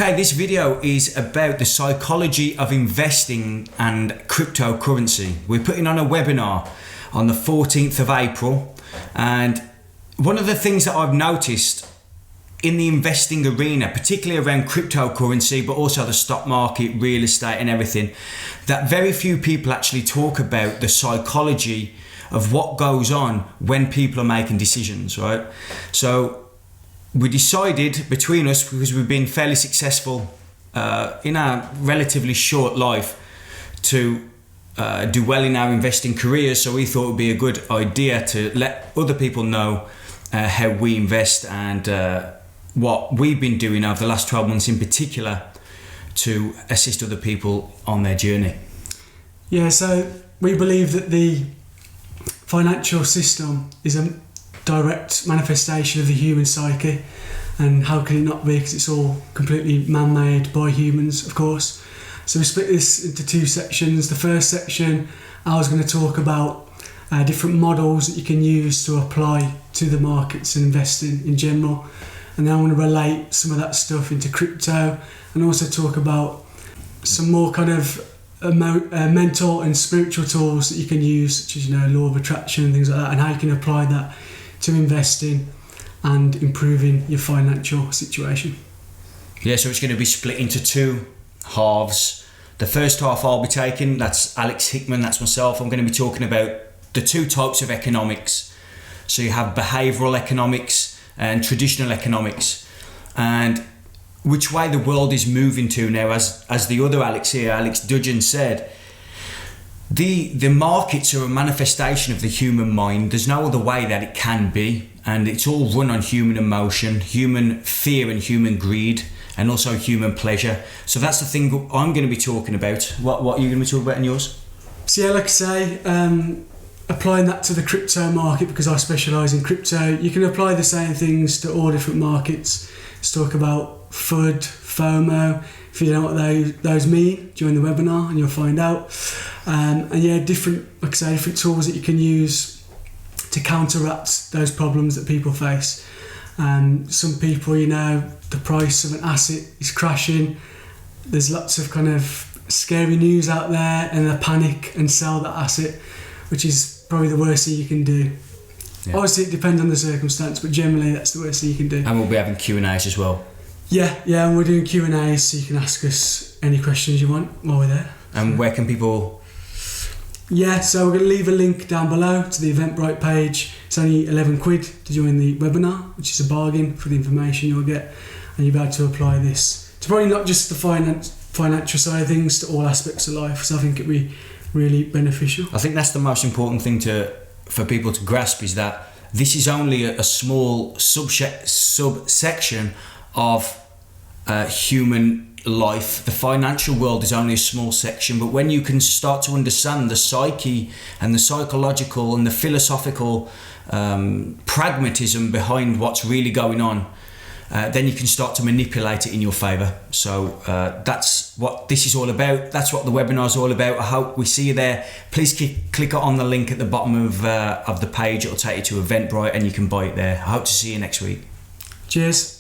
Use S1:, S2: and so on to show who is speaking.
S1: Okay, this video is about the psychology of investing and cryptocurrency. We're putting on a webinar on the 14th of April, and one of the things that I've noticed in the investing arena, particularly around cryptocurrency, but also the stock market, real estate and everything, that very few people actually talk about the psychology of what goes on when people are making decisions, right? So we decided between us, because we've been fairly successful in our relatively short life, to do well in our investing careers. So we thought it would be a good idea to let other people know how we invest and what we've been doing over the last 12 months in particular to assist other people on their journey.
S2: Yeah, so we believe that the financial system is a direct manifestation of the human psyche, and how can it not be, because it's all completely man-made by humans, of course. So we split this into two sections. The first section, I was going to talk about different models that you can use to apply to the markets and investing in general, and then I want to relate some of that stuff into crypto, and also talk about some more kind of mental and spiritual tools that you can use, such as law of attraction and things like that, and how you can apply that to investing and improving your financial situation.
S1: Yeah, so it's going to be split into two halves. The first half I'll be taking, that's Alex Hickman, that's myself. I'm going to be talking about the two types of economics. So you have behavioural economics and traditional economics, and which way the world is moving to now, as the other Alex here, Alex Dudgeon, said. The markets are a manifestation of the human mind. There's no other way that it can be, and it's all run on human emotion, human fear and human greed, and also human pleasure. So that's the thing I'm going to be talking about. What are you going to be talking about in yours?
S2: So yeah, like I say, applying that to the crypto market, because I specialise in crypto, you can apply the same things to all different markets. Let's talk about FUD, FOMO. If you know what those mean, join the webinar and you'll find out. And yeah, different tools that you can use to counteract those problems that people face. Some people, the price of an asset is crashing. There's lots of kind of scary news out there, and they panic and sell that asset, which is probably the worst thing you can do. Yeah. Obviously, it depends on the circumstance, but generally that's the worst thing you can do.
S1: And we'll be having Q&As as well.
S2: Yeah, and we're doing Q&As, so you can ask us any questions you want while we're there.
S1: And where can people...
S2: Yeah, so we're going to leave a link down below to the Eventbrite page. It's only 11 quid to join the webinar, which is a bargain for the information you'll get, and you'll be able to apply this to probably not just the financial side of things, to all aspects of life. So I think it'd be really beneficial.
S1: I think that's the most important thing for people to grasp, is that this is only a small subsection of human life. The financial world is only a small section, but when you can start to understand the psyche and the psychological and the philosophical pragmatism behind what's really going on, then you can start to manipulate it in your favour. So that's what this is all about. That's what the webinar is all about. I hope we see you there. Please click on the link at the bottom of the page. It'll take you to Eventbrite and you can buy it there. I hope to see you next week.
S2: Cheers.